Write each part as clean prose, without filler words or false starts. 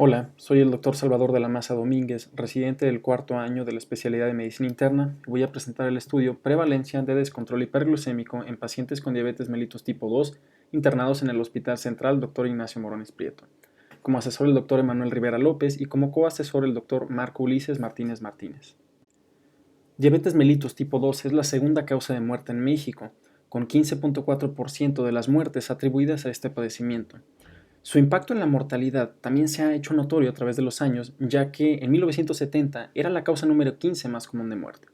Hola, soy el Dr. Salvador de la Maza Domínguez, residente del cuarto año de la especialidad de Medicina Interna, y voy a presentar el estudio Prevalencia de descontrol hiperglucémico en pacientes con diabetes mellitus tipo 2 internados en el Hospital Central Dr. Ignacio Morones Prieto. Como asesor el Dr. Emanuel Rivera López y como coasesor el Dr. Marco Ulises Martínez Martínez. Diabetes mellitus tipo 2 es la segunda causa de muerte en México, con 15.4% de las muertes atribuidas a este padecimiento. Su impacto en la mortalidad también se ha hecho notorio a través de los años, ya que en 1970 era la causa número 15 más común de muerte.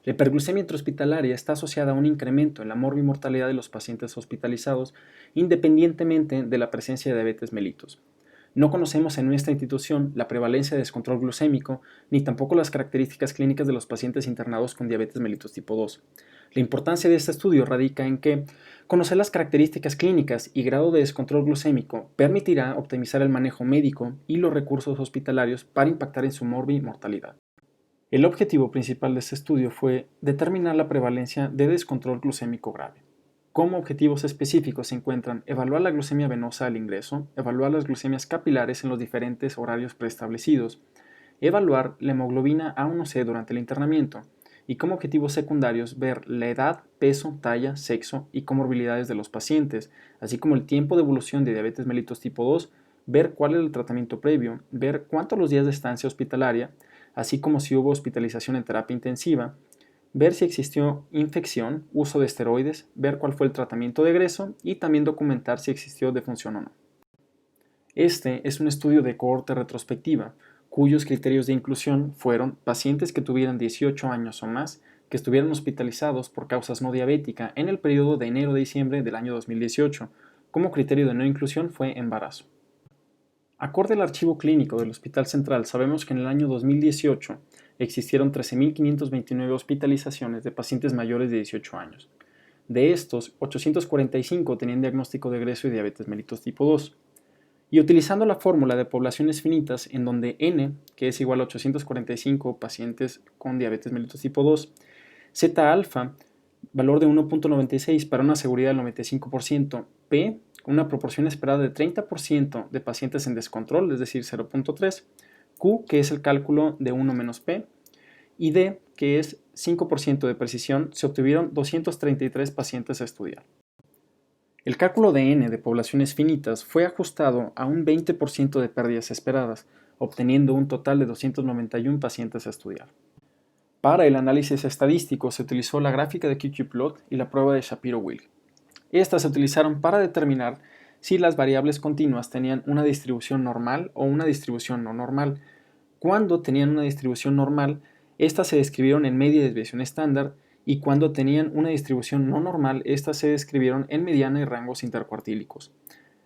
La hiperglucemia intrahospitalaria está asociada a un incremento en la morbimortalidad de los pacientes hospitalizados, independientemente de la presencia de diabetes mellitus. No conocemos en nuestra institución la prevalencia de descontrol glucémico, ni tampoco las características clínicas de los pacientes internados con diabetes mellitus tipo 2. La importancia de este estudio radica en que conocer las características clínicas y grado de descontrol glucémico permitirá optimizar el manejo médico y los recursos hospitalarios para impactar en su morbimortalidad. El objetivo principal de este estudio fue determinar la prevalencia de descontrol glucémico grave. Como objetivos específicos se encuentran evaluar la glucemia venosa al ingreso, evaluar las glucemias capilares en los diferentes horarios preestablecidos, evaluar la hemoglobina A1C durante el internamiento y como objetivos secundarios ver la edad, peso, talla, sexo y comorbilidades de los pacientes, así como el tiempo de evolución de diabetes mellitus tipo 2, ver cuál es el tratamiento previo, ver cuántos los días de estancia hospitalaria, así como si hubo hospitalización en terapia intensiva, ver si existió infección, uso de esteroides, ver cuál fue el tratamiento de egreso y también documentar si existió defunción o no. Este es un estudio de cohorte retrospectiva, cuyos criterios de inclusión fueron pacientes que tuvieran 18 años o más, que estuvieran hospitalizados por causas no diabéticas en el periodo de enero a diciembre del año 2018. Como criterio de no inclusión fue embarazo. Acorde al archivo clínico del Hospital Central, sabemos que en el año 2018 existieron 13.529 hospitalizaciones de pacientes mayores de 18 años. De estos, 845 tenían diagnóstico de egreso y diabetes mellitus tipo 2. Y utilizando la fórmula de poblaciones finitas, en donde n, que es igual a 845 pacientes con diabetes mellitus tipo 2, Z alfa, valor de 1.96 para una seguridad del 95%, P, una proporción esperada de 30% de pacientes en descontrol, es decir, 0.3, Q, que es el cálculo de 1 menos P, y D, que es 5% de precisión, se obtuvieron 233 pacientes a estudiar. El cálculo de n de poblaciones finitas fue ajustado a un 20% de pérdidas esperadas, obteniendo un total de 291 pacientes a estudiar. Para el análisis estadístico se utilizó la gráfica de QQ-Plot y la prueba de Shapiro-Wilk. Estas se utilizaron para determinar si las variables continuas tenían una distribución normal o una distribución no normal. Cuando tenían una distribución normal, estas se describieron en media desviación estándar, y cuando tenían una distribución no normal, estas se describieron en mediana y rangos intercuartílicos.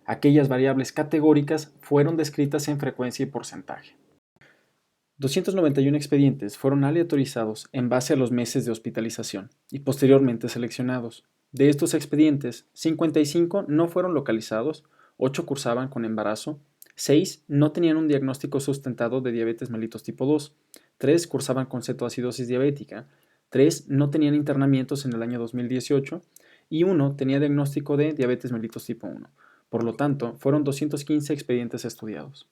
Aquellas variables categóricas fueron descritas en frecuencia y porcentaje. 291 expedientes fueron aleatorizados en base a los meses de hospitalización y posteriormente seleccionados. De estos expedientes, 55 no fueron localizados, 8 cursaban con embarazo, 6 no tenían un diagnóstico sustentado de diabetes mellitus tipo 2, 3 cursaban con cetoacidosis diabética, 3 no tenían internamientos en el año 2018 y 1 tenía diagnóstico de diabetes mellitus tipo 1. Por lo tanto, fueron 215 expedientes estudiados.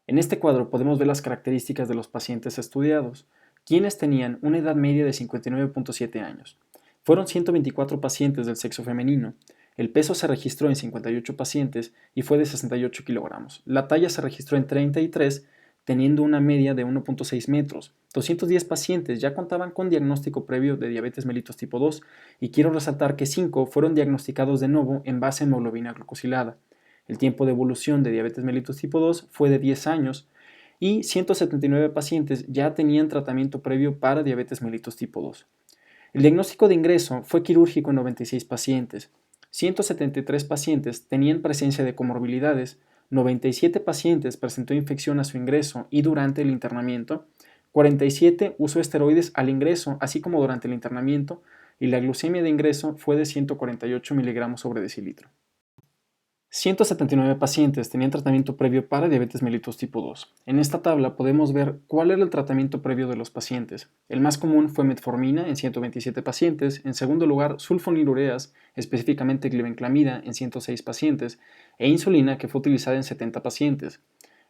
En este cuadro podemos ver las características de los pacientes estudiados, quienes tenían una edad media de 59.7 años. Fueron 124 pacientes del sexo femenino. El peso se registró en 58 pacientes y fue de 68 kilogramos. La talla se registró en 33, teniendo una media de 1.6 metros. 210 pacientes ya contaban con diagnóstico previo de diabetes mellitus tipo 2 y quiero resaltar que 5 fueron diagnosticados de nuevo en base a hemoglobina glucosilada. El tiempo de evolución de diabetes mellitus tipo 2 fue de 10 años y 179 pacientes ya tenían tratamiento previo para diabetes mellitus tipo 2. El diagnóstico de ingreso fue quirúrgico en 96 pacientes. 173 pacientes tenían presencia de comorbilidades, 97 pacientes presentó infección a su ingreso y durante el internamiento, 47 usó esteroides al ingreso así como durante el internamiento y la glucemia de ingreso fue de 148 miligramos sobre decilitro. 179 pacientes tenían tratamiento previo para diabetes mellitus tipo 2. En esta tabla podemos ver cuál era el tratamiento previo de los pacientes. El más común fue metformina en 127 pacientes, en segundo lugar sulfonilureas, específicamente glibenclamida en 106 pacientes, e insulina que fue utilizada en 70 pacientes.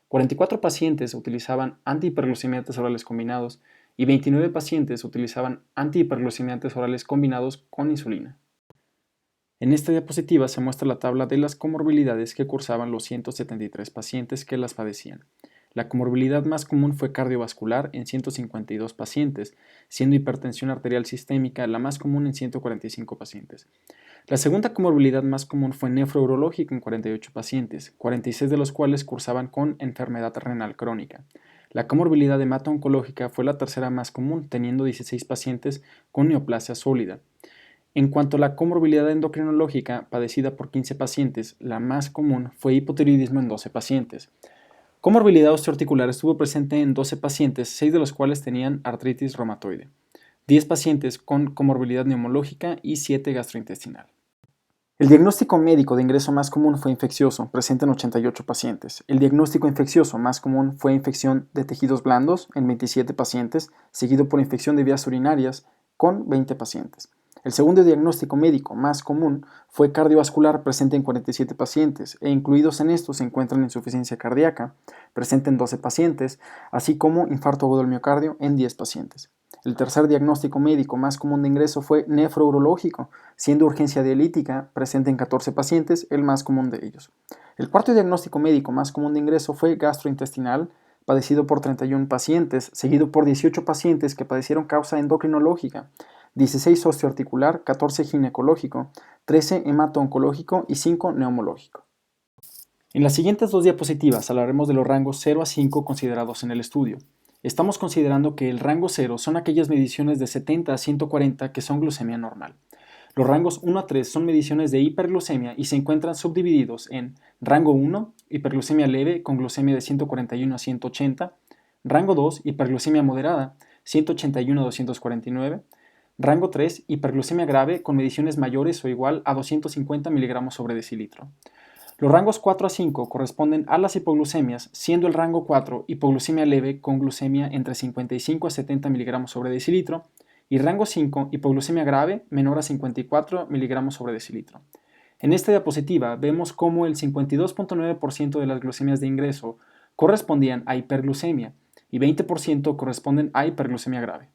44 pacientes utilizaban antihiperglucemiantes orales combinados y 29 pacientes utilizaban antihiperglucemiantes orales combinados con insulina. En esta diapositiva se muestra la tabla de las comorbilidades que cursaban los 173 pacientes que las padecían. La comorbilidad más común fue cardiovascular en 152 pacientes, siendo hipertensión arterial sistémica la más común en 145 pacientes. La segunda comorbilidad más común fue nefrourológica en 48 pacientes, 46 de los cuales cursaban con enfermedad renal crónica. La comorbilidad hemato-oncológica fue la tercera más común, teniendo 16 pacientes con neoplasia sólida. En cuanto a la comorbilidad endocrinológica, padecida por 15 pacientes, la más común fue hipotiroidismo en 12 pacientes. Comorbilidad osteoarticular estuvo presente en 12 pacientes, 6 de los cuales tenían artritis reumatoide, 10 pacientes con comorbilidad neumológica y 7 gastrointestinal. El diagnóstico médico de ingreso más común fue infeccioso, presente en 88 pacientes. El diagnóstico infeccioso más común fue infección de tejidos blandos en 27 pacientes, seguido por infección de vías urinarias con 20 pacientes. El segundo diagnóstico médico más común fue cardiovascular, presente en 47 pacientes, e incluidos en estos se encuentran insuficiencia cardíaca, presente en 12 pacientes, así como infarto agudo del miocardio en 10 pacientes. El tercer diagnóstico médico más común de ingreso fue nefrourológico, siendo urgencia dialítica presente en 14 pacientes, el más común de ellos. El cuarto diagnóstico médico más común de ingreso fue gastrointestinal, padecido por 31 pacientes, seguido por 18 pacientes que padecieron causa endocrinológica, 16 osteoarticular, 14 ginecológico, 13 hemato-oncológico y 5 neumológico. En las siguientes dos diapositivas hablaremos de los rangos 0 a 5 considerados en el estudio. Estamos considerando que el rango 0 son aquellas mediciones de 70 a 140 que son glucemia normal. Los rangos 1 a 3 son mediciones de hiperglucemia y se encuentran subdivididos en rango 1, hiperglucemia leve con glucemia de 141 a 180, rango 2, hiperglucemia moderada, 181 a 249, rango 3, hiperglucemia grave con mediciones mayores o igual a 250 mg sobre decilitro. Los rangos 4 a 5 corresponden a las hipoglucemias, siendo el rango 4 hipoglucemia leve con glucemia entre 55 a 70 mg sobre decilitro y rango 5 hipoglucemia grave menor a 54 mg sobre decilitro. En esta diapositiva vemos cómo el 52.9% de las glucemias de ingreso correspondían a hiperglucemia y 20% corresponden a hiperglucemia grave.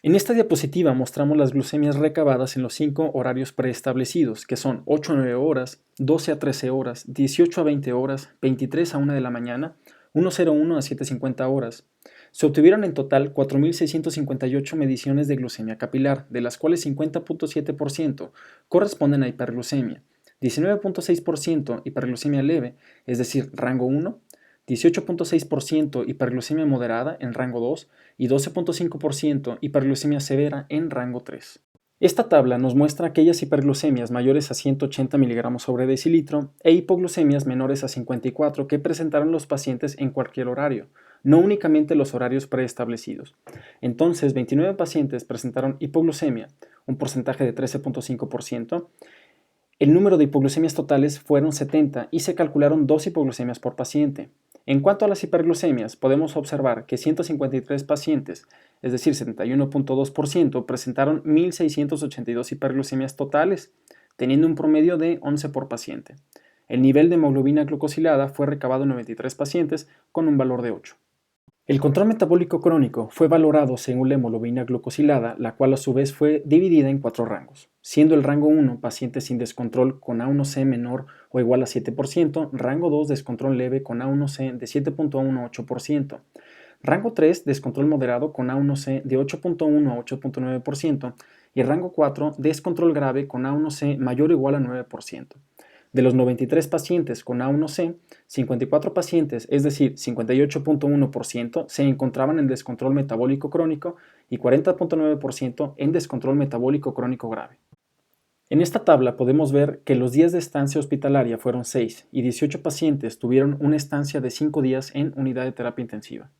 En esta diapositiva mostramos las glucemias recabadas en los 5 horarios preestablecidos, que son 8 a 9 horas, 12 a 13 horas, 18 a 20 horas, 23 a 1 de la mañana, 1:01 a 7:50 horas. Se obtuvieron en total 4.658 mediciones de glucemia capilar, de las cuales 50.7% corresponden a hiperglucemia, 19.6% hiperglucemia leve, es decir, rango 1, 18.6% hiperglucemia moderada en rango 2 y 12.5% hiperglucemia severa en rango 3. Esta tabla nos muestra aquellas hiperglucemias mayores a 180 mg sobre decilitro e hipoglucemias menores a 54 que presentaron los pacientes en cualquier horario, no únicamente los horarios preestablecidos. Entonces, 29 pacientes presentaron hipoglucemia, un porcentaje de 13.5%. El número de hipoglucemias totales fueron 70 y se calcularon 2 hipoglucemias por paciente. En cuanto a las hiperglucemias, podemos observar que 153 pacientes, es decir, 71.2%, presentaron 1.682 hiperglucemias totales, teniendo un promedio de 11 por paciente. El nivel de hemoglobina glucosilada fue recabado en 93 pacientes con un valor de 8. El control metabólico crónico fue valorado según la hemoglobina glucosilada, la cual a su vez fue dividida en 4 rangos, siendo el rango 1 pacientes sin descontrol con A1C menor o igual a 7%, rango 2 descontrol leve con A1C de 7.18%, rango 3 descontrol moderado con A1C de 8.1 a 8.9% y rango 4 descontrol grave con A1C mayor o igual a 9%. De los 93 pacientes con A1C, 54 pacientes, es decir, 58.1%, se encontraban en descontrol metabólico crónico y 40.9% en descontrol metabólico crónico grave. En esta tabla podemos ver que los días de estancia hospitalaria fueron 6 y 18 pacientes tuvieron una estancia de 5 días en unidad de terapia intensiva.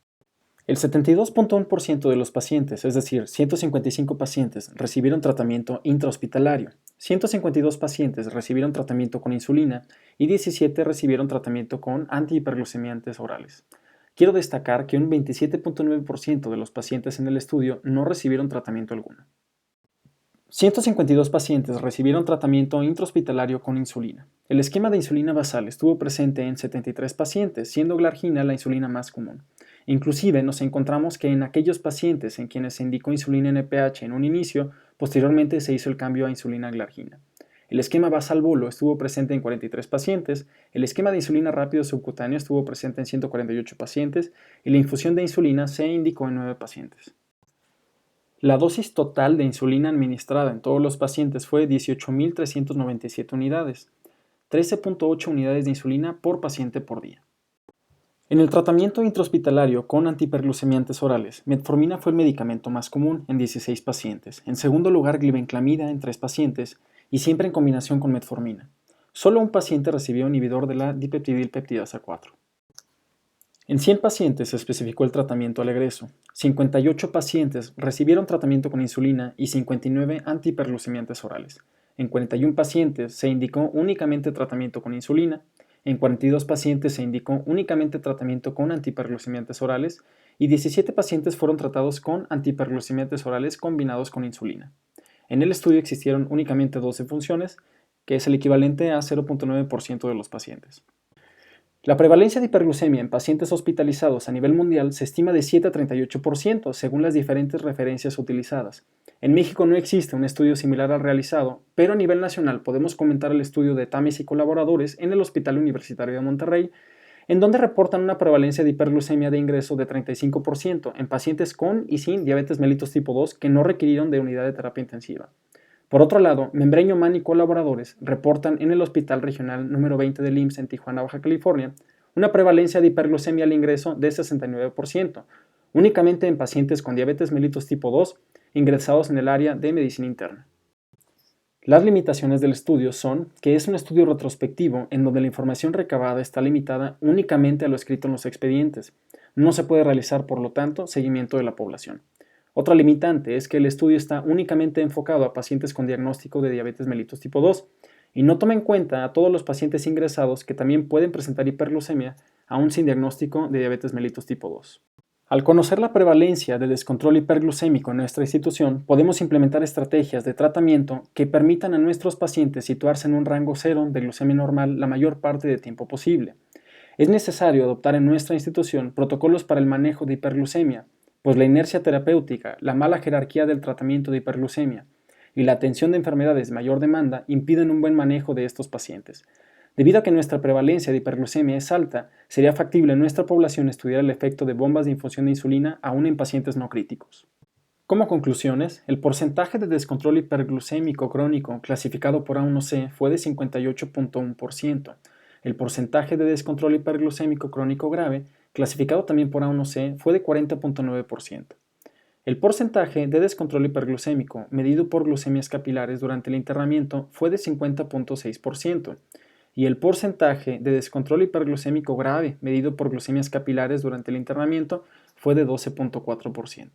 El 72.1% de los pacientes, es decir, 155 pacientes, recibieron tratamiento intrahospitalario, 152 pacientes recibieron tratamiento con insulina y 17 recibieron tratamiento con antihiperglucemiantes orales. Quiero destacar que un 27.9% de los pacientes en el estudio no recibieron tratamiento alguno. 152 pacientes recibieron tratamiento intrahospitalario con insulina. El esquema de insulina basal estuvo presente en 73 pacientes, siendo glargina la insulina más común. Inclusive nos encontramos que en aquellos pacientes en quienes se indicó insulina NPH en un inicio, posteriormente se hizo el cambio a insulina glargina. El esquema basal bolo estuvo presente en 43 pacientes, el esquema de insulina rápido subcutáneo estuvo presente en 148 pacientes y la infusión de insulina se indicó en 9 pacientes. La dosis total de insulina administrada en todos los pacientes fue 18.397 unidades, 13.8 unidades de insulina por paciente por día. En el tratamiento intrahospitalario con antihiperglucemiantes orales, metformina fue el medicamento más común en 16 pacientes, en segundo lugar glibenclamida en 3 pacientes y siempre en combinación con metformina. Solo un paciente recibió inhibidor de la dipeptidilpeptidasa 4. En 100 pacientes se especificó el tratamiento al egreso. 58 pacientes recibieron tratamiento con insulina y 59 antihiperglucemiantes orales. En 41 pacientes se indicó únicamente tratamiento con insulina. En 42 pacientes se indicó únicamente tratamiento con antihiperglucemiantes orales y 17 pacientes fueron tratados con antihiperglucemiantes orales combinados con insulina. En el estudio existieron únicamente 12 funciones, que es el equivalente a 0.9% de los pacientes. La prevalencia de hiperglucemia en pacientes hospitalizados a nivel mundial se estima de 7 a 38% según las diferentes referencias utilizadas. En México no existe un estudio similar al realizado, pero a nivel nacional podemos comentar el estudio de Tamis y colaboradores en el Hospital Universitario de Monterrey, en donde reportan una prevalencia de hiperglucemia de ingreso de 35% en pacientes con y sin diabetes mellitus tipo 2 que no requirieron de unidad de terapia intensiva. Por otro lado, Membreño Man y colaboradores reportan en el Hospital Regional número 20 del IMSS en Tijuana, Baja California, una prevalencia de hiperglucemia al ingreso de 69%, únicamente en pacientes con diabetes mellitus tipo 2 ingresados en el área de medicina interna. Las limitaciones del estudio son que es un estudio retrospectivo en donde la información recabada está limitada únicamente a lo escrito en los expedientes. No se puede realizar, por lo tanto, seguimiento de la población. Otra limitante es que el estudio está únicamente enfocado a pacientes con diagnóstico de diabetes mellitus tipo 2 y no toma en cuenta a todos los pacientes ingresados que también pueden presentar hiperglucemia aún sin diagnóstico de diabetes mellitus tipo 2. Al conocer la prevalencia de descontrol hiperglucémico en nuestra institución, podemos implementar estrategias de tratamiento que permitan a nuestros pacientes situarse en un rango cero de glucemia normal la mayor parte del tiempo posible. Es necesario adoptar en nuestra institución protocolos para el manejo de hiperglucemia, pues la inercia terapéutica, la mala jerarquía del tratamiento de hiperglucemia y la atención de enfermedades de mayor demanda impiden un buen manejo de estos pacientes. Debido a que nuestra prevalencia de hiperglucemia es alta, sería factible en nuestra población estudiar el efecto de bombas de infusión de insulina aún en pacientes no críticos. Como conclusiones, el porcentaje de descontrol hiperglucémico crónico clasificado por A1C fue de 58.1%. El porcentaje de descontrol hiperglucémico crónico grave, clasificado también por A1C, fue de 40.9%. El porcentaje de descontrol hiperglucémico medido por glucemias capilares durante el internamiento fue de 50.6%, y el porcentaje de descontrol hiperglucémico grave medido por glucemias capilares durante el internamiento fue de 12.4%.